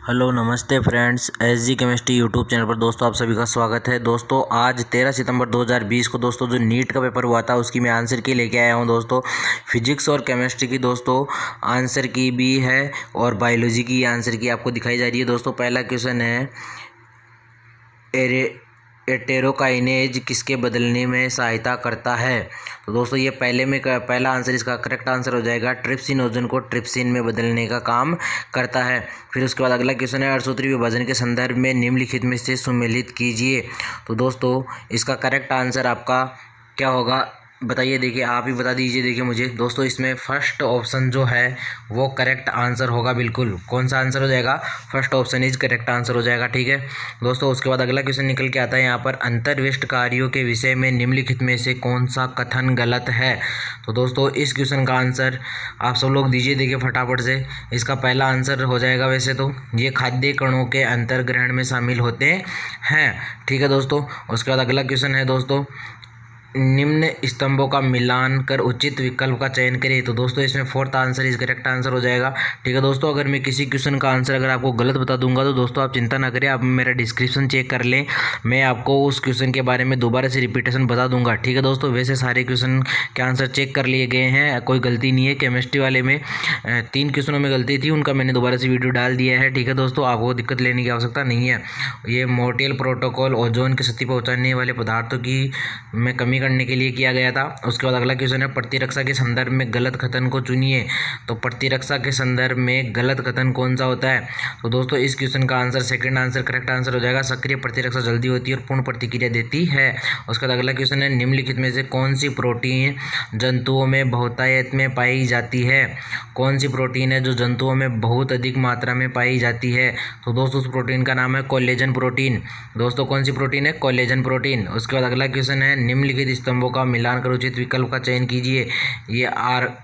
Hello नमस्ते friends, SG chemistry YouTube channel पर दोस्तों आप सभी का स्वागत है। दोस्तों आज 13 सितंबर 2020 को दोस्तों जो नीट का पेपर हुआ था उसकी मैं आंसर की लेके आया हूं दोस्तों। फिजिक्स और केमिस्ट्री की दोस्तों आंसर की भी है और बायोलॉजी की आंसर की आपको दिखाई जा रही है। दोस्तों पहला क्वेश्चन है, एटेरोकाइनेज किसके बदलने में सहायता करता है। तो दोस्तों ये पहला आंसर, इसका करेक्ट आंसर हो जाएगा ट्रिप्सिनोजन को ट्रिप्सिन में बदलने का काम करता है। फिर उसके बाद अगला क्वेश्चन है, अणुसूत्री विभाजन के संदर्भ में निम्नलिखित में से सुमेलित कीजिए। तो दोस्तों इसका करेक्ट आंसर आपका क्या होगा बताइए, देखिए आप ही बता दीजिए। देखिए मुझे दोस्तों इसमें फर्स्ट ऑप्शन जो है वो करेक्ट आंसर होगा। बिल्कुल कौन सा आंसर हो जाएगा, first option is correct answer हो जाएगा। ठीक है दोस्तों, उसके बाद अगला क्वेश्चन निकल के आता है यहाँ पर, अंतर्विष्ट कार्यों के विषय में निम्नलिखित में से कौन सा कथन गलत है। तो दोस्तों इस क्वेश्चन का आंसर आप सब लोग दीजिए, देखिए फटाफट से। इसका पहला आंसर हो जाएगा, वैसे तो ये खाद्य कणों के अंतर्ग्रहण में शामिल होते हैं। ठीक है दोस्तों, उसके बाद अगला क्वेश्चन है दोस्तों, निम्न स्तंभों का मिलान कर उचित विकल्प का चयन करें। तो दोस्तों इसमें fourth answer is correct answer हो जाएगा। ठीक है दोस्तों, अगर मैं किसी क्वेश्चन का आंसर अगर आपको गलत बता दूंगा तो दोस्तों आप चिंता ना करें, आप मेरा डिस्क्रिप्शन चेक कर लें, मैं आपको उस क्वेश्चन के बारे में दोबारा से रिपीटेशन बता दूंगा। ठीक है दोस्तों, वैसे सारे क्वेश्चन के आंसर चेक कर लिए गए हैं, कोई गलती नहीं है। केमिस्ट्री वाले में 3 क्वेश्चनों में गलती थी, उनका मैंने दोबारा से वीडियो डाल दिया है। ठीक है दोस्तों, आपको दिक्कत लेने की आवश्यकता नहीं है। ये मोंट्रियल प्रोटोकॉल ओजोन की क्षति पहुँचाने वाले पदार्थों की में कमी करने के लिए किया गया था। उसके बाद अगला क्वेश्चन है, प्रतिरक्षा के संदर्भ में गलत कथन को चुनिए। तो प्रतिरक्षा के संदर्भ में गलत कथन कौन सा होता है। तो दोस्तों इस क्वेश्चन का answer second answer correct answer हो जाएगा, सक्रिय प्रतिरक्षा जल्दी होती है और पूर्ण प्रतिक्रिया देती है। उसके बाद अगला क्वेश्चन है, निम्नलिखित में से कौन सी प्रोटीन जंतुओं में बहुतायत में पाई जाती है। कौन सी प्रोटीन है जो जंतुओं में बहुत अधिक मात्रा में पाई जाती है। तो दोस्तों उस प्रोटीन का नाम है कोलेजन प्रोटीन। दोस्तों कौन सी प्रोटीन है, कोलेजन प्रोटीन। उसके बाद अगला क्वेश्चन है, निम्नलिखित स्तंभों का मिलान कर उचित विकल्प का चयन कीजिए। ये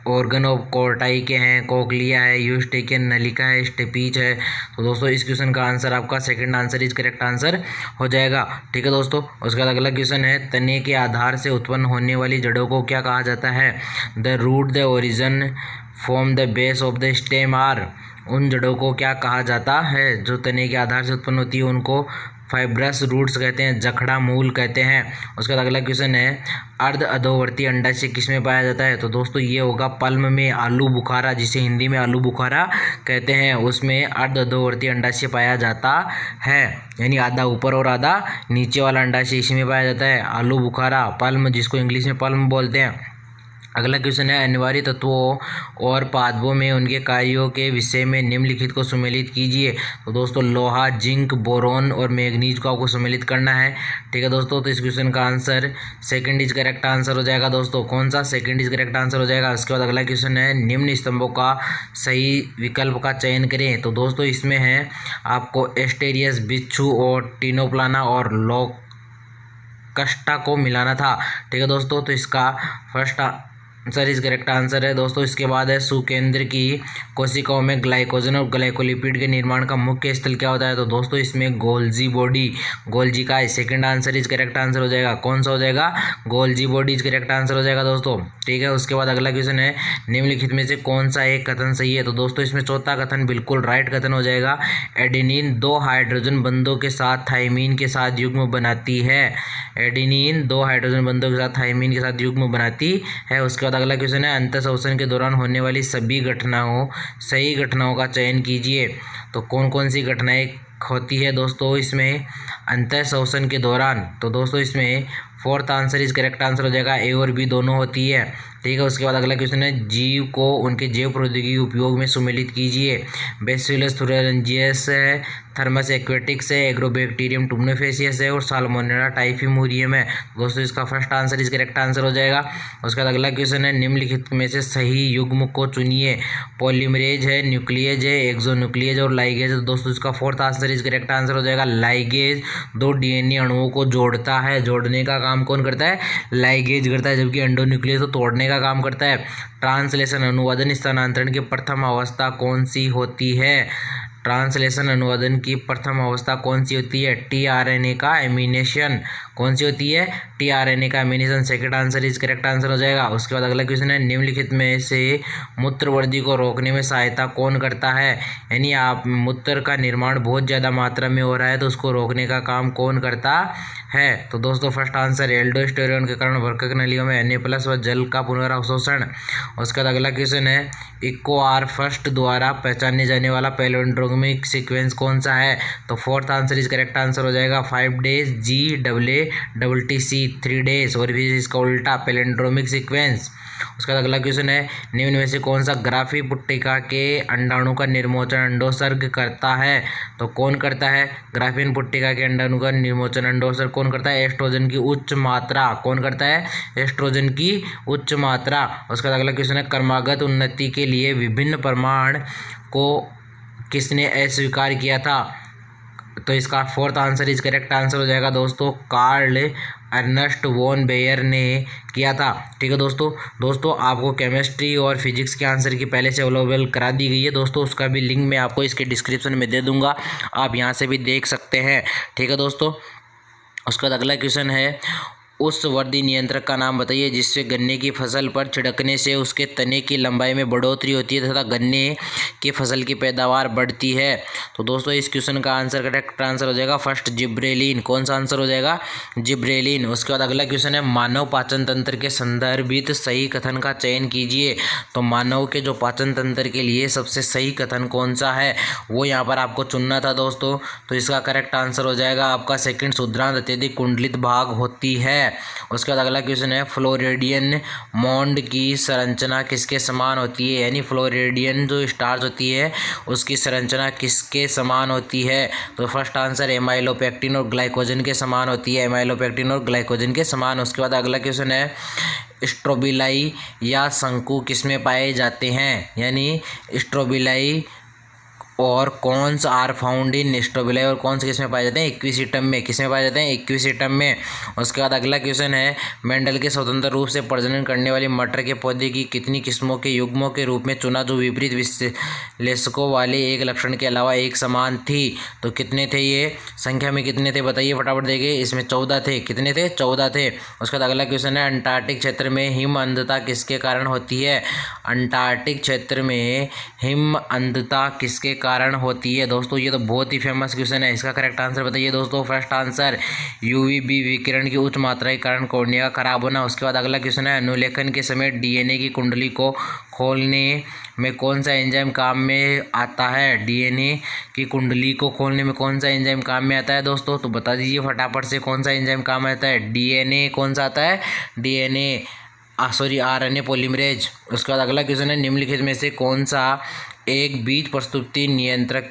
ऑर्गन ऑफ कोर्टाई के हैं, कोक्लिया है, यूस्टेकियन नलिका है, स्टेपीच है। तो दोस्तों इस क्वेश्चन का आंसर आपका second answer is correct answer हो जाएगा। ठीक है दोस्तों, उसके बाद अगला क्वेश्चन है, तने के आधार से उत्पन्न होने वाली जड़ों को क्या कहा जाता है। The root, the origin, form the base of the stem are. उन जड़ों को क्या कहा जाता है जो तने के आधार से उत्पन्न होती है, उनको फाइब्रस रूट्स कहते हैं, जखड़ा मूल कहते हैं। उसके बाद अगला क्वेश्चन है, अर्ध अधोवर्ती अंडाशय किसमें पाया जाता है। तो दोस्तों ये होगा पल्म में, आलू बुखारा जिसे हिंदी में आलू बुखारा कहते हैं, उसमें अर्ध अधोवर्ती अंडाशय पाया जाता है, यानी आधा ऊपर और आधा नीचे वाला अंडाशय इसी में पाया जाता है। आलू बुखारा, पल्म जिसको इंग्लिश में पल्म बोलते हैं। अगला क्वेश्चन है, अनिवार्य तत्वों और पादपों में उनके कार्यों के विषय में निम्नलिखित को सम्मिलित कीजिए। तो दोस्तों लोहा, जिंक, बोरोन और मैग्नीज को आपको सम्मिलित करना है। ठीक है दोस्तों, तो इस क्वेश्चन का answer second is correct answer हो जाएगा। दोस्तों कौन सा, सेकंड इज करेक्ट आंसर हो जाएगा। उसके बाद अगला क्वेश्चन है, निम्न स्तंभों का सही विकल्प का चयन करें। तो दोस्तों इसमें है आपको एस्टेरियस, बिच्छू और टीनोप्लाना और लोकस्टा को मिलाना था। ठीक है दोस्तों, तो इसका first answer is correct answer है। दोस्तों इसके बाद है, सुकेंद्र की कोशिकाओं में ग्लाइकोजन और ग्लाइकोलिपिड के निर्माण का मुख्य स्थल क्या होता है। तो दोस्तों इसमें गोल्जी बॉडी, गोल्जी का second answer is correct answer हो जाएगा। कौन सा हो जाएगा, Golgi body is correct answer हो जाएगा दोस्तों। ठीक है, उसके बाद अगला क्वेश्चन है, निम्नलिखित में से कौन सा एक कथन सही है। तो दोस्तों इसमें चौथा कथन बिल्कुल राइट कथन हो जाएगा। एडेनिन 2 हाइड्रोजन बंधों के साथ थाइमीन के साथ युग्म बनाती है। एडेनिन 2 हाइड्रोजन बंधों के साथ थाइमीन के साथ युग्म बनाती है। उसके बाद अगला क्वेश्चन है, अंतःश्वसन के दौरान होने वाली सभी सही घटनाओं का चयन कीजिए। तो कौन कौन सी घटनाएं होती है दोस्तों इसमें अंतःश्वसन के दौरान। तो दोस्तों इसमें fourth answer is correct answer हो जाएगा, ए और बी दोनों होती है। ठीक है, उसके बाद अगला क्वेश्चन है, जीव को उनके जैव प्रौद्योगिकी उपयोग में सम्मिलित कीजिए। बेसिलस थुरिंजियस है, थर्मस एक्वेटिक्स है, एग्रोबैक्टीरियम टुम्नोफेसियस है और साल्मोनेला टाइफिमोरियम है। दोस्तों इसका first answer is correct answer हो जाएगा। उसके बाद अगला क्वेश्चन है, निम्नलिखित में से सही युग्म को चुनिए। पॉलीमरेज है, न्यूक्लियज है, एक्सोन्यूक्लियज और लाइगेज। दोस्तों इसका fourth answer is correct answer हो जाएगा। लाइगेज 2 डीएनए अणुओं को जोड़ता है, जोड़ने का काम कौन करता है, लाइगेज करता है, जबकि एंडोन्यूक्लियस तो तोड़ने का काम करता है। ट्रांसलेशन अनुवादन स्थानांतरण की प्रथम अवस्था कौन सी होती है। ट्रांसलेशन अनुवादन की प्रथम अवस्था कौन सी होती है? टीआरएनए का एमिनेशन। कौन सी होती है? टीआरएनए का amination. Second answer is correct answer हो जाएगा। उसके बाद अगला क्वेश्चन है, निम्नलिखित में से मूत्रवर्धी को रोकने में सहायता कौन करता है? यानी आप मूत्र का निर्माण बहुत ज़्यादा मात्रा में हो रहा है तो उसको रोकने का काम कौन करता है? तो दोस्तों फर्स्ट आंसर एल्डोस्टेरोन के कारण वर्कक नलियों में Na+ व जल का पुनरावशोषण। उसके बाद अगला क्वेश्चन है, इकोआर फर्स्ट द्वारा पहचाने जाने वाला पैलिंड्रोमिक सीक्वेंस कौन सा है? तो fourth answer is correct answer हो जाएगा 5 days GAATTC 3 days, और भी इसका उल्टा पैलिंड्रोमिक सीक्वेंस। उसका अगला क्वेश्चन है, निम्न में से कौन सा ग्राफी पुट्टिका के अंडाणु का निर्मोचन अंडोत्सर्ग करता है? तो कौन करता है? ग्राफीन पुट्टिका के अंडाणु का निर्मोचन अंडोत्सर्ग कौन करता है? एस्ट्रोजन की उच्च मात्रा। कौन करता है? एस्ट्रोजन की उच्च मात्रा। उसका अगला क्वेश्चन है, क्रमागत उन्नति के लिए विभिन्न प्रमाण को किसने अस्वीकार किया था? तो इसका fourth answer is correct answer हो जाएगा दोस्तों, कार्ल अर्नस्ट वॉन बेयर ने किया था। ठीक है दोस्तों आपको केमिस्ट्री और फिजिक्स के आंसर की पहले से अवेलेबल करा दी गई है दोस्तों, उसका भी लिंक मैं आपको इसके डिस्क्रिप्शन में दे दूंगा, आप यहाँ से भी देख सकते हैं। ठीक है दोस्तों, उसके बाद अगला क्वेश्चन है, उस वर्दी नियंत्रक का नाम बताइए जिससे गन्ने की फसल पर छिड़कने से उसके तने की लंबाई में बढ़ोतरी होती है तथा गन्ने की फसल की पैदावार बढ़ती है। तो दोस्तों इस क्वेश्चन का आंसर करेक्ट आंसर हो जाएगा फर्स्ट जिब्रेलिन। कौन सा आंसर हो जाएगा? जिब्रेलिन। उसके बाद अगला क्वेश्चन है, मानव पाचन तंत्र के संदर्भित सही कथन का चयन कीजिए। तो मानव के जो पाचन तंत्र के लिए सबसे सही कथन कौन सा है वो यहाँ पर आपको चुनना था दोस्तों। तो इसका करेक्ट आंसर हो जाएगा आपका सेकंड, शुद्रांत अत्यधिक कुंडलित भाग होती है। उसके बाद अगला क्वेश्चन है, फ्लोरिडियन मॉन्ड की संरचना किसके समान होती है? यानी फ्लोरिडियन जो स्टार्च होती है उसकी संरचना किसके समान होती है? तो फर्स्ट आंसर एमाइलोपेक्टिन और ग्लाइकोजन के समान होती है, एमाइलोपेक्टिन और ग्लाइकोजन के समान। उसके बाद अगला क्वेश्चन है, स्ट्रोबिलाई या शंकु किसमें पाए जाते हैं? यानी स्ट्रोबिलाई और cones are found in strobili और कौन से किसमें पाए जाते हैं? इक्विसिटम में। किसमें पाए जाते हैं? इक्विसिटम में। उसके बाद अगला क्वेश्चन है, मेंडल के स्वतंत्र रूप से प्रजनन करने वाली मटर के पौधे की कितनी किस्मों के युग्मों के रूप में चुना जो विपरीत विश्लेषकों वाले एक लक्षण के अलावा एक समान थी? तो कितने थे ये? संख्या में कितने थे बताइए फटाफट देखिए। इसमें 14 थे। कितने थे? 14 थे। उसके बाद अगला क्वेश्चन है, अंटार्कटिक क्षेत्र में हिम अंधता किसके कारण होती है? अंटार्कटिक क्षेत्र में हिम अंधता किसके कारण होती है? दोस्तों ये तो बहुत ही फेमस क्वेश्चन है, इसका करेक्ट आंसर बताइए दोस्तों। फर्स्ट आंसर यूवीबी विकिरण की उच्च मात्रा के कारण कॉर्निया का खराब होना। उसके बाद अगला क्वेश्चन है, अनुलेखन के समय डीएनए की कुंडली को खोलने में कौन सा एंजाइम काम में आता है? डीएनए की कुंडली को खोलने में कौन सा एंजाइम काम में आता है दोस्तों? तो बता दीजिए फटाफट से कौन सा एंजाइम काम आता है? डीएनए कौन सा आता है? DNA RNA polymerase. उसके बाद अगला क्वेश्चन है, निम्नलिखित में से कौन सा एक बीज प्रस्तुति नियंत्रक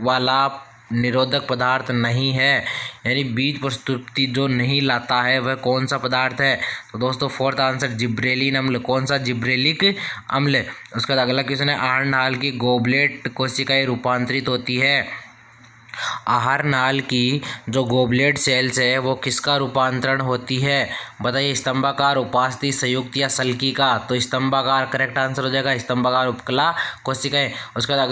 वाला निरोधक पदार्थ नहीं है? यानी बीज प्रस्तुति जो नहीं लाता है वह कौन सा पदार्थ है? तो दोस्तों फोर्थ आंसर जिब्रेलिन अम्ल। कौन सा? जिब्रेलिक अम्ल। उसके बाद अगला क्वेश्चन है, आहार नाल की गोबलेट कोशिकाएं रूपांतरित होती है। आहार नाल की जो गोबलेट सेल्स है वो किसका रूपांतरण होती है? बताइए, स्तंभाकार, उपास्थि, संयुक्त या सल्की का? तो स्तंभाकार करेक्ट आंसर हो जाएगा, स्तंभाकार उपकला कोशिकाएं। उसके बाद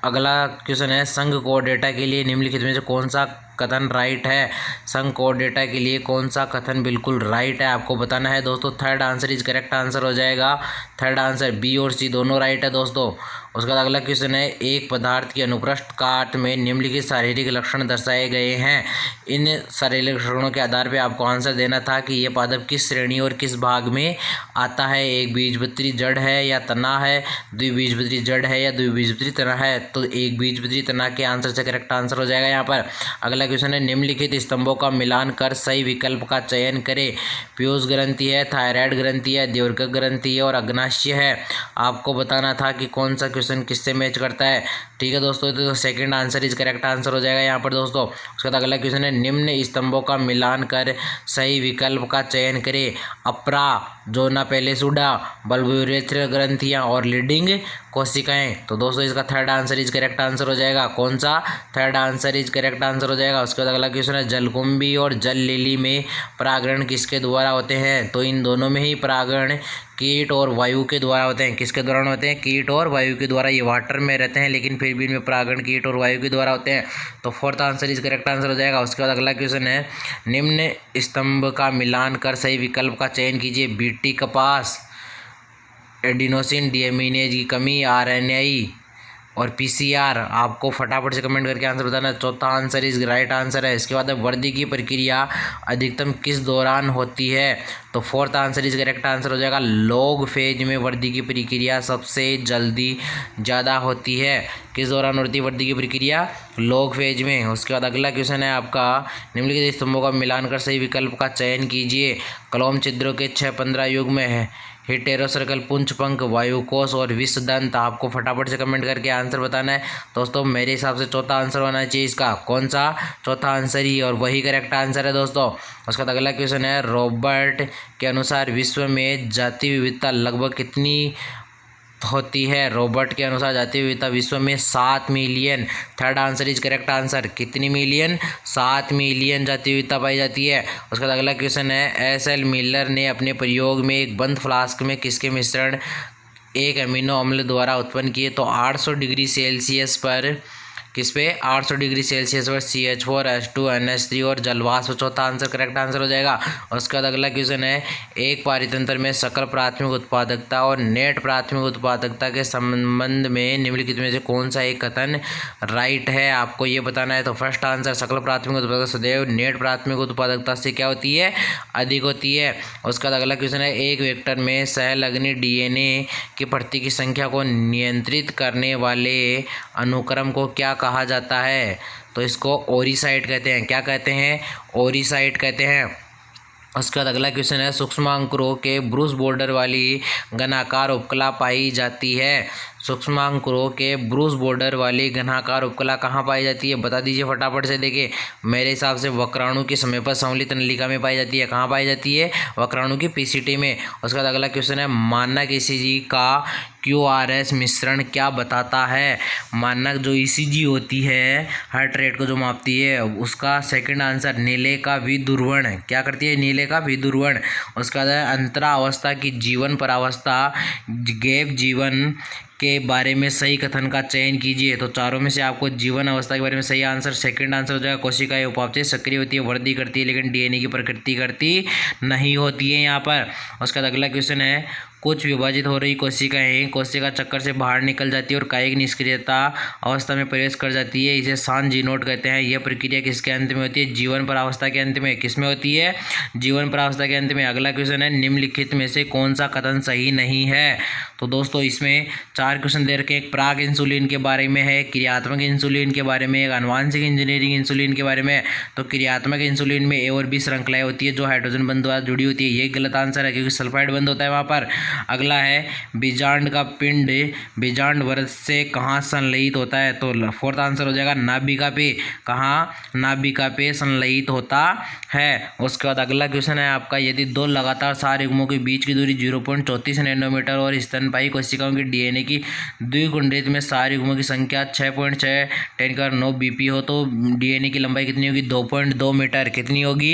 अगला क्वेश्चन है, संघ कोऑर्डिनेटा के लिए निम्नलिखित में से कौन सा कथन राइट है? संघ कोऑर्डिनेटा के लिए कौन सा कथन बिल्कुल राइट है आपको बताना है दोस्तों। Third answer is correct answer हो जाएगा। थर्ड आंसर बी और सी दोनों राइट है दोस्तों। उसके बाद अगला क्वेश्चन है, एक पदार्थ की अनुप्रस्थ काट में निम्नलिखित शारीरिक लक्षण दर्शाए गए हैं। इन शारीरिक लक्षणों के आधार पर आपको आंसर देना था कि यह पादप किस श्रेणी और किस भाग में आता है। एक बीजपत्री जड़ है या तना है, द्विबीजपत्री जड़ है या द्विबीजपत्री तना है? तो एक बीजपत्री तना के आंसर से करेक्ट आंसर हो जाएगा यहाँ पर। अगला क्वेश्चन है, निम्नलिखित स्तंभों का मिलान कर सही विकल्प का चयन करें। पीयूष ग्रंथि है, थायराइड ग्रंथि है, द्योतक ग्रंथि है और अग्नाशय है। आपको बताना था कि कौन सा क्वेश्चन किससे मैच करता है। ठीक है दोस्तों, तो second answer is correct answer हो जाएगा यहाँ पर दोस्तों। उसके बाद अगला क्वेश्चन है, निम्न स्तंभों का मिलान कर सही विकल्प का चयन करें। अप्रा, जोना पेलिसुडा, बल्बोरेथ्रियल ग्रंथियाँ और लीडिंग कोशिकाएं। तो दोस्तों इसका third answer is correct answer हो जाएगा। कौन सा? Third answer is correct answer हो जाएगा। उसके बाद अगला क्वेश्चन है, जलकुंभी और जल लिली में परागण किसके द्वारा होते हैं? तो इन दोनों में ही परागण कीट और वायु के द्वारा होते हैं। किसके दौरान होते हैं? कीट और वायु के द्वारा। ये वाटर में रहते हैं लेकिन फिर भी इनमें परागण कीट और वायु के द्वारा होते हैं। तो fourth answer is correct answer हो जाएगा। उसके बाद अगला क्वेश्चन है, निम्न स्तंभ का मिलान कर सही विकल्प का चयन कीजिए। बीटी कपास, एडिनोसिन डीएमिनेज की कमी, आरएनए और पीसीआर। आपको फटाफट से कमेंट करके आंसर बताना। चौथा आंसर इज राइट आंसर है। इसके बाद वर्दी की प्रक्रिया अधिकतम किस दौरान होती है? तो fourth answer is correct answer हो जाएगा। लॉग फेज में वर्दी की प्रक्रिया सबसे जल्दी ज़्यादा होती है। किस दौरान होती है वर्दी की प्रक्रिया? लॉग फेज में। उसके बाद अगला क्वेश्चन है आपका, निम्नलिखित स्तंभों का मिलान कर सही विकल्प का चयन कीजिए। कलोम छिद्रों के 6-15 युग्म है, हेटेरोसर्कल पुंछ पंख, वायुकोश और विषदंत। आपको फटाफट से कमेंट करके आंसर बताना है। दोस्तों मेरे हिसाब से चौथा आंसर होना चाहिए इसका। कौन सा? चौथा आंसर ही, और वही करेक्ट आंसर है दोस्तों। उसका अगला क्वेश्चन है, रॉबर्ट के अनुसार विश्व में जाति विविधता लगभग कितनी होती है? रॉबर्ट के अनुसार जाति विविधता विश्व में 7 million. Third answer is correct answer. कितनी मिलियन? 7 मिलियन जाति विविधता पाई जाती है। उसके बाद अगला क्वेश्चन है, एस.एल. मिलर ने अपने प्रयोग में एक बंद फ्लास्क में किसके मिश्रण एक अमीनो अम्ल द्वारा उत्पन्न किए? तो 800 डिग्री सेल्सियस पर, किस पे? 800 डिग्री सेल्सियस पर CH4, H2, NH3 और जलवाष्प। चौथा आंसर करेक्ट आंसर हो जाएगा। उसके बाद अगला क्वेश्चन है, एक पारितंत्र में सकल प्राथमिक उत्पादकता और नेट प्राथमिक उत्पादकता के संबंध में निम्नलिखित में से कौन सा एक कथन राइट है? आपको ये बताना है। तो फर्स्ट आंसर, सकल प्राथमिक उत्पादकता सदैव नेट प्राथमिक उत्पादकता से क्या होती है? अधिक होती है। उसके बाद अगला क्वेश्चन है, एक वेक्टर में सहलग्नी DNA की प्रति की संख्या को नियंत्रित करने वाले अनुक्रम को क्या कहा जाता है? तो इसको ओरिसाइट कहते हैं। क्या कहते हैं? ओरिसाइट कहते हैं। उसके बाद अगला क्वेश्चन है, सूक्ष्मांकुरों के ब्रूस बॉर्डर वाली घनाकार उपकला पाई जाती है। सूक्ष्मांकुरों के ब्रूस बॉर्डर वाली घनाकार उपकला कहाँ पाई जाती है? बता दीजिए फटाफट से। देखिए मेरे हिसाब से वक्राणु के समय पर संवलित नलिका में पाई जाती है। कहाँ पाई जाती है? वक्राणु की PCT में। उसके बाद अगला क्वेश्चन है, मानक ECG का QRS मिश्रण क्या बताता है? मानक जो ECG होती है, हार्ट रेट को जो मापती है, उसका सेकंड आंसर नीले का विध्रुवण। क्या करती है? नीले का विध्रुवण। उसका अंतरावस्था की जीवन परावस्था, गैप जीवन के बारे में सही कथन का चयन कीजिए। तो चारों में से आपको जीवन अवस्था के बारे में सही आंसर सेकंड आंसर हो जाएगा। कोशिकाएं उपापचय सक्रिय होती है, वृद्धि करती है, लेकिन DNA की प्रकृति करती नहीं होती है यहाँ पर। उसका अगला क्वेश्चन है, कुछ विभाजित हो रही कोशिकाएं कोशिका चक्कर से बाहर निकल जाती है और कायिक निष्क्रियता अवस्था में प्रवेश कर जाती है। इसे सांजीनोट कहते हैं। यह प्रक्रिया किसके अंत में होती है? जीवन परावस्था के अंत में। किस में होती है? जीवन परावस्था के अंत में। अगला क्वेश्चन है, निम्नलिखित में से कौन सा कथन सही नहीं है? तो दोस्तों इसमें 4 क्वेश्चन दे रखे हैं। एक प्राग इंसुलिन के बारे में है, क्रियात्मक इंसुलिन के बारे में, एक आनुवांशिक इंजीनियरिंग इंसुलिन के बारे में। तो क्रियात्मक इंसुलिन में A और B श्रृंखलाएं होती है जो हाइड्रोजन बंध द्वारा जुड़ी होती है। ये गलत आंसर है क्योंकि सल्फाइड बंध होता है वहाँ पर। अगला है, बीजांड का पिंड बीजांड वर्ष से कहाँ संलयित होता है? तो फोर्थ आंसर हो जाएगा नाभिका पे। कहाँ? नाभिका पे संलयित होता है। उसके बाद अगला क्वेश्चन है आपका, यदि 2 लगातार सार युग्मों के बीच की दूरी 0.34 नैनोमीटर और स्तनपायी कोशिकाओं की DNA की द्विगुणित में सार युग्मों की संख्या 6.6 10⁹ BP हो तो DNA की लंबाई कितनी होगी? 2.2 मीटर। कितनी होगी?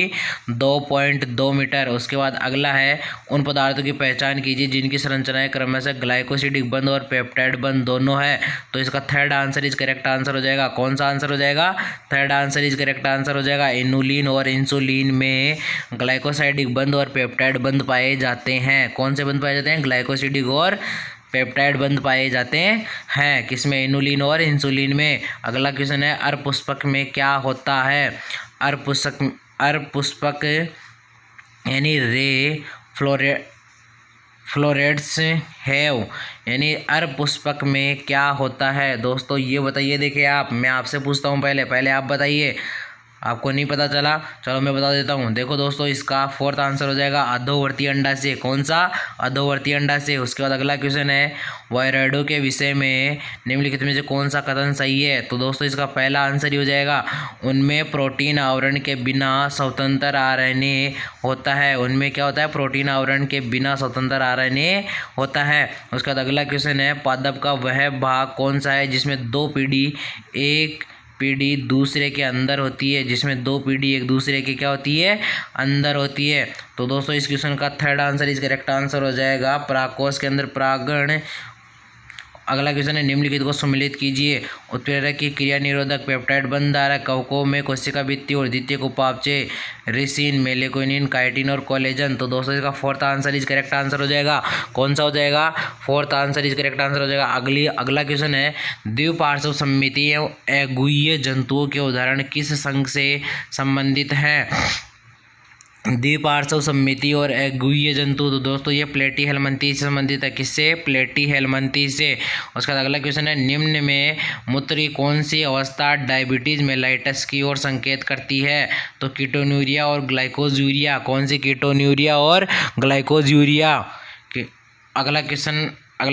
2.2 मीटर। उसके बाद अगला है, उन पदार्थों की पहचान कीजिए जिनकी संरचनाएं क्रमशः ग्लाइकोसिडिक बंध और पेप्टाइड बंध दोनों है। तो इसका third answer is correct answer हो जाएगा। कौन सा आंसर हो जाएगा? Third answer is correct answer हो जाएगा। इनुलिन और इंसुलिन में ग्लाइकोसाइडिक बंध और पेप्टाइड बंध पाए जाते हैं। कौन से बंध पाए जाते हैं? ग्लाइकोसिडिक और पेप्टाइड बंध पाए जाते हैं। किसमें? इनुलिन और इंसुलिन में। अगला क्वेश्चन है, अरपुष्पक में क्या होता है? अरपुष्पक यानी रे फ्लोरेट्स हैव, यानी अरपुष्पक में क्या होता है? दोस्तों ये बताइए। देखिए आप, मैं आपसे पूछता हूँ पहले आप बताइए। आपको नहीं पता चला, चलो मैं बता देता हूँ। देखो दोस्तों, इसका फोर्थ आंसर हो जाएगा अधोवर्ती अंडाशय। कौन सा? अधोवर्ती अंडाशय। उसके बाद अगला क्वेश्चन है, वायरॉइडों के विषय में निम्नलिखित में से कौन सा कथन सही है? तो दोस्तों इसका पहला आंसर ही हो जाएगा, उनमें प्रोटीन आवरण के बिना स्वतंत्र आरएनए होता है। उनमें क्या होता है? प्रोटीन आवरण के बिना स्वतंत्र आरएनए होता है। उसके बाद अगला क्वेश्चन है, पादप का वह भाग कौन सा है जिसमें दो पीढ़ी एक पीढ़ी दूसरे के अंदर होती है? जिसमें दो पीढ़ी एक दूसरे के क्या होती है? अंदर होती है। तो दोस्तों इस क्वेश्चन का थर्ड आंसर, इस करेक्ट आंसर हो जाएगा परागकोश के अंदर परागण। अगला क्वेश्चन है, निम्नलिखित को सम्मिलित कीजिए। उत्प्रेरक की क्रिया निरोधक पेप्टाइड बंधधारक कवकों में कोशिका भित्ति और द्वितीयक उपापचय रिसिन, मेलेकोनिन, काइटिन और कोलेजन। तो दोस्तों इसका fourth answer is correct answer हो जाएगा। कौन सा हो जाएगा? Fourth answer is correct answer हो जाएगा। अगला क्वेश्चन है, द्विपार्श्व सममितीय अगुइय जंतुओं के उदाहरण किस संघ से संबंधित हैं? द्विपार्श्व सममिति और अगुइय जंतु, तो दोस्तों ये प्लेटीहेल्मिन्थी से संबंधित है। किससे? प्लेटीहेल्मिन्थी से। उसके बाद अगला क्वेश्चन है, निम्न में मूत्र कौन सी अवस्था डायबिटीज मेलाइटस की ओर संकेत करती है? तो कीटोन्यूरिया और ग्लाइकोज्यूरिया। कौन सी? कीटोन्यूरिया और ग्लाइकोज्यूरिया। अगला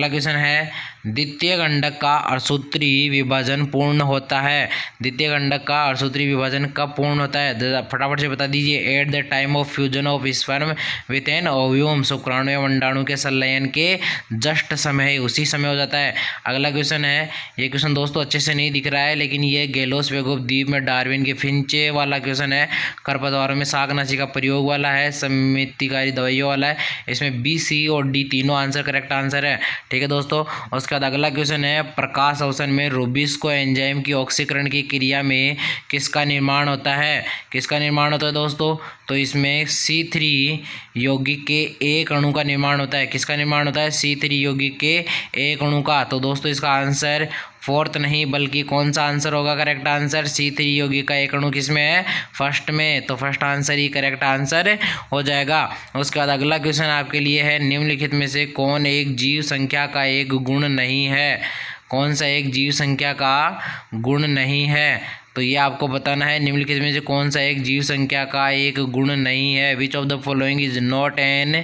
क्वेश्चन है, द्वितीय गंडक का अर्धसूत्री विभाजन पूर्ण होता है। द्वितीय गंडक का अर्धसूत्री विभाजन कब पूर्ण होता है? फटाफट से बता दीजिए। At the time of fusion of sperm with an ovum, शुक्राणु या अंडाणु के संलयन के जस्ट समय, उसी समय हो जाता है। अगला क्वेश्चन है, ये क्वेश्चन दोस्तों अच्छे से नहीं दिख रहा है, लेकिन ये गेलोस वेगोप द्वीप में डार्विन के फिंचे वाला क्वेश्चन है। खरपतवारों में शाकनाशी का प्रयोग वाला है। समितिकारी दवाइयों वाला है। इसमें बी, सी और डी तीनों आंसर करेक्ट आंसर है। ठीक है दोस्तों। उसके बाद अगला क्वेश्चन है, प्रकाश अवसन में रूबिस्को एंजाइम की ऑक्सीकरण की क्रिया में किसका निर्माण होता है? किसका निर्माण होता है दोस्तों? तो इसमें C3 यौगिक के एक अणु का निर्माण होता है। किसका निर्माण होता है? C3 यौगिक के एक अणु का। तो दोस्तों इसका आंसर फोर्थ नहीं बल्कि कौन सा आंसर होगा करेक्ट आंसर? C3 यौगिक का एक अणु किसमें है? फर्स्ट में। तो फर्स्ट आंसर ही करेक्ट आंसर हो जाएगा। उसके बाद अगला क्वेश्चन आपके लिए है, निम्नलिखित में से कौन एक जीव संख्या का एक गुण नहीं है? कौन सा एक जीव संख्या का गुण नहीं है? तो ये आपको बताना है, निम्नलिखित में से कौन सा एक जीव संख्या का एक गुण नहीं है। Which of the following is not an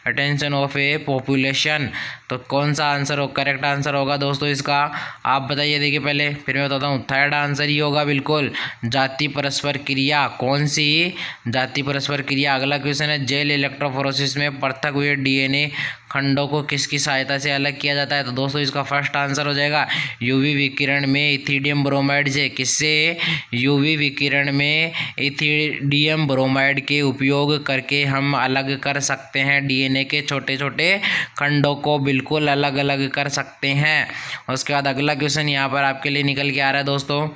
attention of A population. तो कौन सा आंसर हो करेक्ट आंसर होगा दोस्तों इसका? आप बताइए। देखिए पहले, फिर मैं बताता हूँ। थर्ड आंसर ही होगा बिल्कुल, जाति परस्पर क्रिया। कौन सी? जाति परस्पर क्रिया। अगला क्वेश्चन है, जेल इलेक्ट्रोफोरेसिस में पृथक हुए DNA खंडों को किसकी सहायता से अलग किया जाता है? तो दोस्तों इसका फर्स्ट आंसर हो जाएगा UV विकिरण में इथिडियम ब्रोमाइड से। किससे? UV विकिरण में इथिडियम ब्रोमाइड के उपयोग करके हम अलग कर सकते हैं DNA के छोटे छोटे खंडों को, बिल्कुल अलग अलग कर सकते हैं। उसके बाद अगला क्वेश्चन यहाँ पर आपके लिए निकल के आ रहा है दोस्तों,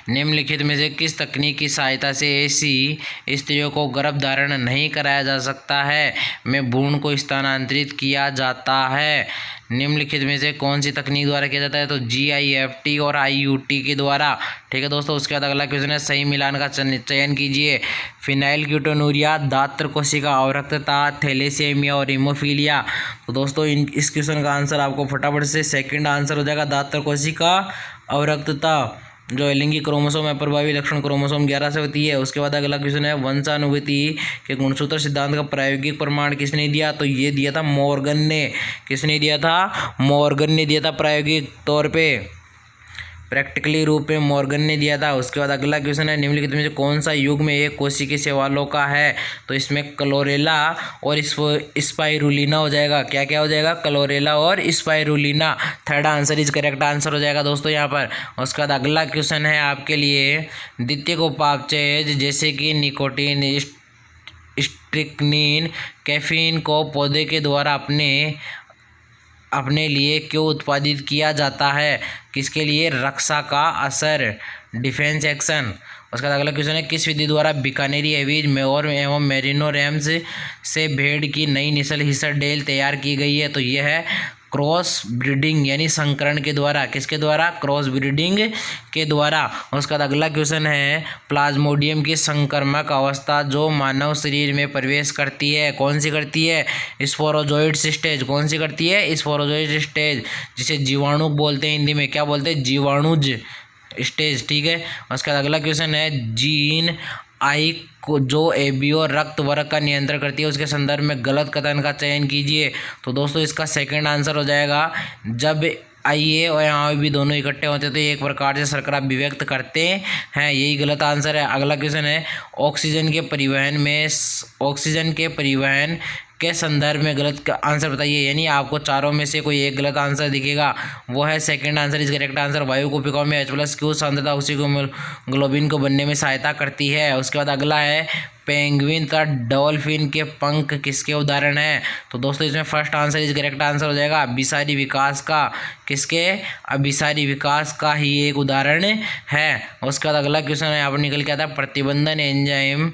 निम्नलिखित में से किस तकनीक की सहायता से ऐसी स्त्रियों को गर्भ धारण नहीं कराया जा सकता है में भ्रूण को स्थानांतरित किया जाता है? निम्नलिखित में से कौन सी तकनीक द्वारा किया जाता है? तो GIFT और IUT के द्वारा। ठीक है दोस्तों। उसके बाद अगला क्वेश्चन है, सही मिलान का चयन कीजिए। फिनाइल कीटोन्यूरिया, दात्र कोशिका अवरक्तता, थैलेसीमिया और हीमोफीलिया। तो दोस्तों इस क्वेश्चन का आंसर आपको फटाफट से सेकंड आंसर हो जाएगा, दात्र कोशिका अवरक्तता, जो लिंगी क्रोमोसोम है प्रभावी लक्षण क्रोमोसोम 11 से होती है। उसके बाद अगला क्वेश्चन है, वंशानुगति के गुणसूत्र सिद्धांत का प्रायोगिक प्रमाण किसने दिया? तो ये दिया था मॉर्गन ने। किसने दिया था? मॉर्गन ने दिया था प्रायोगिक तौर पे, प्रैक्टिकली रूप में मॉर्गन ने दिया था। उसके बाद अगला क्वेश्चन है, निम्नलिखित में से कौन सा युग में एक कोशिकीय शैवालों का है? तो इसमें क्लोरेला और स्पाइरुलिना हो जाएगा। क्या क्या हो जाएगा? क्लोरेला और spirulina. Third answer is correct answer हो जाएगा दोस्तों यहाँ पर। उसके बाद अगला क्वेश्चन है आपके लिए, द्वितीयक उपापचय जैसे कि निकोटीन, स्ट्रिक्नीन, कैफीन को पौधे के द्वारा अपने लिए क्यों उत्पादित किया जाता है? किसके लिए? रक्षा का असर, डिफेंस एक्शन। उसके बाद अगला क्वेश्चन है, किस विधि द्वारा बीकानेरी एवीज मेओर एवं मेरिनो रैम्स से भेड़ की नई नस्ल हिसरडेल तैयार की गई है? तो यह है क्रॉस ब्रीडिंग यानी संकरण के द्वारा। किसके द्वारा? क्रॉस ब्रीडिंग के द्वारा। उसके बाद अगला क्वेश्चन है, प्लाज्मोडियम की संक्रमक अवस्था जो मानव शरीर में प्रवेश करती है, कौन सी करती है? Sporozoite stage. कौन सी करती है? स्पोरोजोइड स्टेज, जिसे जीवाणु बोलते हैं, हिंदी में क्या बोलते हैं? जीवाणुज। स्टेज, ठीक है। उसके बाद अगला क्वेश्चन है जीन आई को जो एबीओ रक्त वर्ग का नियंत्रण करती है उसके संदर्भ में गलत कथन का चयन कीजिए। तो दोस्तों इसका सेकंड आंसर हो जाएगा, जब आईए और यहाँ भी दोनों इकट्ठे होते तो एक प्रकार से शर्करा अभिव्यक्त करते हैं, यही गलत आंसर है। अगला क्वेश्चन है ऑक्सीजन के परिवहन के संदर्भ में गलत आंसर बताइए। यानी आपको चारों में से कोई एक गलत आंसर दिखेगा, वो है second answer is correct answer. वायु कोशिकाओं में H+Q सांद्रता ऑक्सीग्लोबिन को बनने में सहायता करती है। उसके बाद अगला है पेंगुइन तथा डॉल्फिन के पंख किसके उदाहरण हैं। तो दोस्तों इसमें first answer is correct answer हो जाएगा अभिसारी विकास का। किसके? अभिसारी विकास का ही एक उदाहरण है। उसके बाद अगला क्वेश्चन यहाँ पर निकल के आता है प्रतिबंधन एंजाइम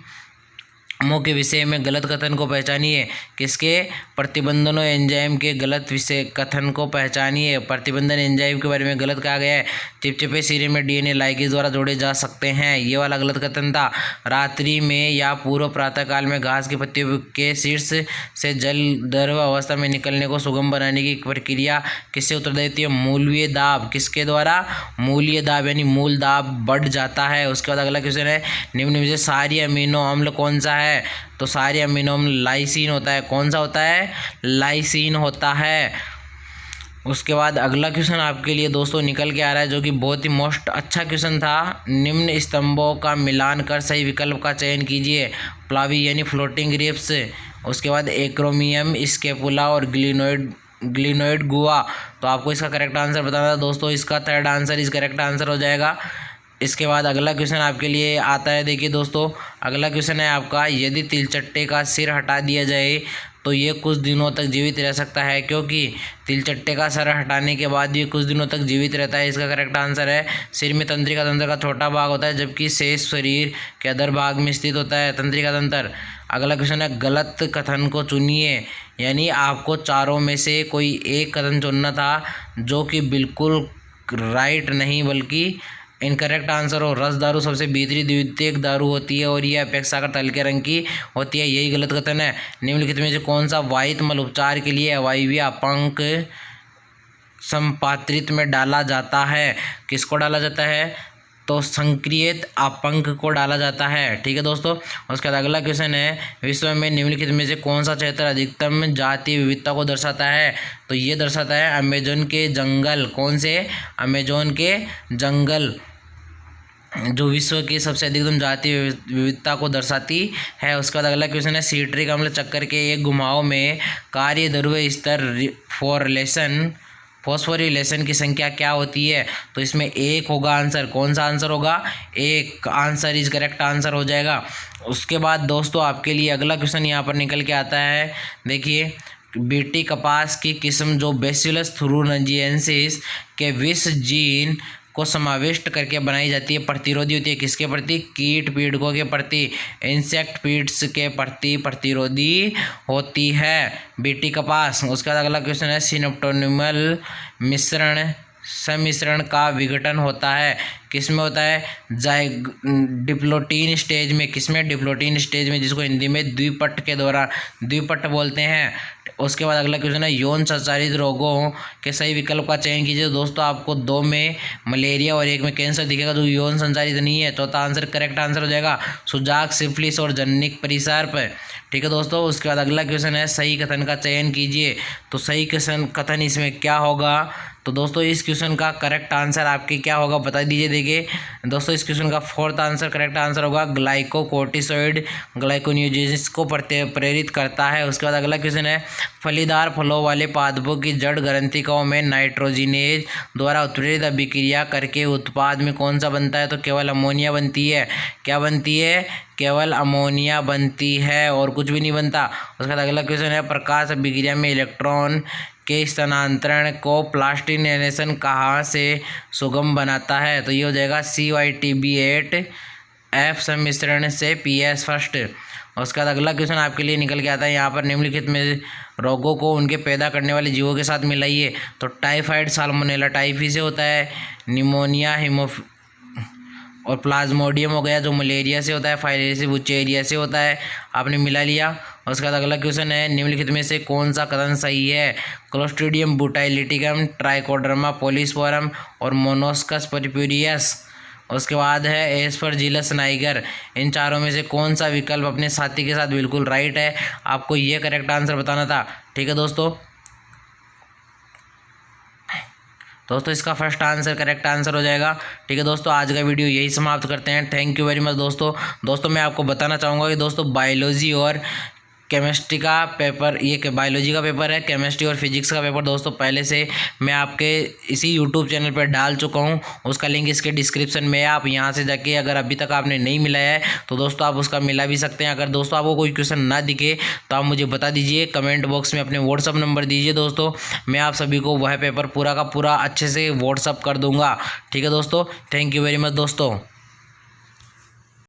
के विषय में गलत कथन को पहचानिए। किसके? प्रतिबंधन एंजाइम के गलत विषय कथन को पहचानिए। प्रतिबंधन एंजाइम के बारे में गलत कहा गया है चिपचिपे सिरे में डीएनए लाइगेज द्वारा जोड़े जा सकते हैं, ये वाला गलत कथन था। रात्रि में या पूर्व प्रातःकाल में घास की पत्तियों के शीर्ष से जल द्रव अवस्था में निकलने को सुगम बनाने की प्रक्रिया किससे उत्तरदायी है? मूलीय दाब। किसके द्वारा? मूलीय दाब, यानी मूल दाब बढ़ जाता है। उसके बाद अगला क्वेश्चन है निम्न में से सारी अमीनो अम्ल कौन सा है? तो सारे अमीनो अम्ल लाइसिन होता है। कौन सा होता है? लाइसिन होता है। उसके बाद अगला क्वेश्चन आपके लिए दोस्तों निकल के आ रहा है जो कि बहुत ही मोस्ट अच्छा क्वेश्चन था। निम्न स्तंभों का मिलान कर सही विकल्प का चयन कीजिए। प्लावी यानी फ्लोटिंग रिब्स, उसके बाद एक्रोमियम स्केपुला और ग्लिनोइड गुआ। तो आपको इसका करेक्ट आंसर बताना था दोस्तों, इसका थर्ड आंसर इस करेक्ट आंसर हो जाएगा। इसके बाद अगला क्वेश्चन आपके लिए आता है, देखिए दोस्तों अगला क्वेश्चन है आपका, यदि तिलचट्टे का सिर हटा दिया जाए तो ये कुछ दिनों तक जीवित रह सकता है, क्योंकि तिलचट्टे का सिर हटाने के बाद ये कुछ दिनों तक जीवित रहता है। इसका करेक्ट आंसर है सिर में तंत्रिका तंत्र का छोटा भाग होता है, जबकि शेष शरीर के अधर भाग में स्थित होता है तंत्रिका तंत्र। अगला क्वेश्चन है गलत कथन को चुनिए, यानी आपको चारों में से कोई एक कथन चुनना था जो कि बिल्कुल राइट नहीं बल्कि इनकरेक्ट आंसर हो। रस दारू सबसे भीतरी द्वितीयक दारू होती है और यह अपेक्षाकृत हल्के रंग की होती है, यही गलत कथन है। निम्नलिखित में से कौन सा वाहित मल उपचार के लिए अवायवीय अपांक संपात्रित में डाला जाता है? किसको डाला जाता है? तो संक्रियत अपंक को डाला जाता है, ठीक है दोस्तों। उसके बाद अगला क्वेश्चन है विश्व में निम्नलिखित में से कौन सा क्षेत्र अधिकतम जातीय विविधता को दर्शाता है? तो ये दर्शाता है अमेजोन के जंगल। कौन से? अमेजोन के जंगल, जो विश्व की सबसे अधिकतम जातीय विविधता को दर्शाती है। उसके बाद अगला क्वेश्चन है सिट्रिक अम्ल चक्कर के एक घुमाव में कार्य ध्रुव स्तर फॉस्फोरिलेशन की संख्या क्या होती है? तो इसमें एक होगा आंसर। कौन सा आंसर होगा? एक आंसर इज करेक्ट आंसर हो जाएगा। उसके बाद दोस्तों आपके लिए अगला क्वेश्चन यहाँ पर निकल के आता है, देखिए बीटी कपास की किस्म जो बैसिलस थ्यूरोनजिएंसिस के विष जीन को समाविष्ट करके बनाई जाती है प्रतिरोधी होती है। किसके प्रति? कीट पीड़कों के प्रति, इंसेक्ट पीड्स के प्रति प्रतिरोधी होती है बीटी कपास। उसके बाद अगला क्वेश्चन है सिनेप्टोनिमल सम्मिश्रण का विघटन होता है, किस में होता है? डिप्लोटीन स्टेज में। किसमें? डिप्लोटीन स्टेज में, जिसको हिंदी में द्विपट के दौरान द्विपट बोलते हैं। उसके बाद अगला क्वेश्चन है यौन संचारित रोगों के सही विकल्प का चयन कीजिए। दोस्तों आपको दो में मलेरिया और एक में कैंसर दिखेगा जो यौन संचारित नहीं है। चौथा आंसर करेक्ट आंसर हो जाएगा सुजाक, सिफिलिस और जनिक परिसर्प, ठीक है दोस्तों। उसके बाद अगला क्वेश्चन है सही कथन का चयन कीजिए। तो सही कथन इसमें क्या होगा? तो दोस्तों इस क्वेश्चन का करेक्ट आंसर आपके क्या होगा बता दीजिए। देखिए दोस्तों इस क्वेश्चन का फोर्थ आंसर करेक्ट आंसर होगा ग्लाइकोकोर्टिसोइड ग्लाइकोन्यूजेसिस को प्रेरित करता है। उसके बाद अगला क्वेश्चन है फलीदार फलों वाले पादपों की जड़ ग्रंथिकाओं में नाइट्रोजिनेज द्वारा उत्प्रेरित अभिक्रिया करके उत्पाद में कौन सा बनता है? तो केवल अमोनिया बनती है। क्या बनती है? केवल अमोनिया बनती है और कुछ भी नहीं बनता। उसके बाद अगला क्वेश्चन है प्रकाश अभिक्रिया में इलेक्ट्रॉन के स्थानांतरण को प्लास्टिनेशन कहाँ से सुगम बनाता है? तो ये हो जाएगा CYTB8F सम्मिश्रण से PS फर्स्ट। उसके बाद अगला क्वेश्चन आपके लिए निकल के आता है यहाँ पर निम्नलिखित में रोगों को उनके पैदा करने वाले जीवों के साथ मिलाइए। तो टाइफाइड साल्मोनेला टाइफी से होता है, निमोनिया और प्लाज्मोडियम हो गया जो मलेरिया से होता है, फाइलेरिया बुचेरिया से होता है, आपने मिला लिया। उसके बाद अगला क्वेश्चन है निम्नलिखित में से कौन सा कथन सही है? क्लोस्ट्रीडियम बुटाइलिटिकम, ट्राइकोडर्मा पॉलीस्पोरम और मोनोस्कस परप्यूरियस उसके बाद है एस्परजिलस नाइगर। इन चारों में से कौन सा विकल्प अपने साथी के साथ बिल्कुल राइट है, आपको ये करेक्ट आंसर बताना था। ठीक है दोस्तों, इसका फर्स्ट आंसर करेक्ट आंसर हो जाएगा। ठीक है दोस्तों, आज का वीडियो यही समाप्त करते हैं। थैंक यू वेरी मच दोस्तों मैं आपको बताना चाहूँगा कि दोस्तों बायोलॉजी और केमिस्ट्री का पेपर, ये बायोलॉजी का पेपर है, केमिस्ट्री और फिजिक्स का पेपर दोस्तों पहले से मैं आपके इसी यूट्यूब चैनल पर डाल चुका हूँ। उसका लिंक इसके डिस्क्रिप्शन में है, आप यहाँ से जाके अगर अभी तक आपने नहीं मिलाया है तो दोस्तों आप उसका मिला भी सकते हैं। अगर दोस्तों आपको कोई क्वेश्चन ना दिखे तो आप मुझे बता दीजिए, कमेंट बॉक्स में अपने व्हाट्सअप नंबर दीजिए दोस्तों, मैं आप सभी को वह पेपर पूरा का पूरा अच्छे से व्हाट्सअप कर दूँगा। ठीक है दोस्तों, थैंक यू वेरी मच दोस्तों।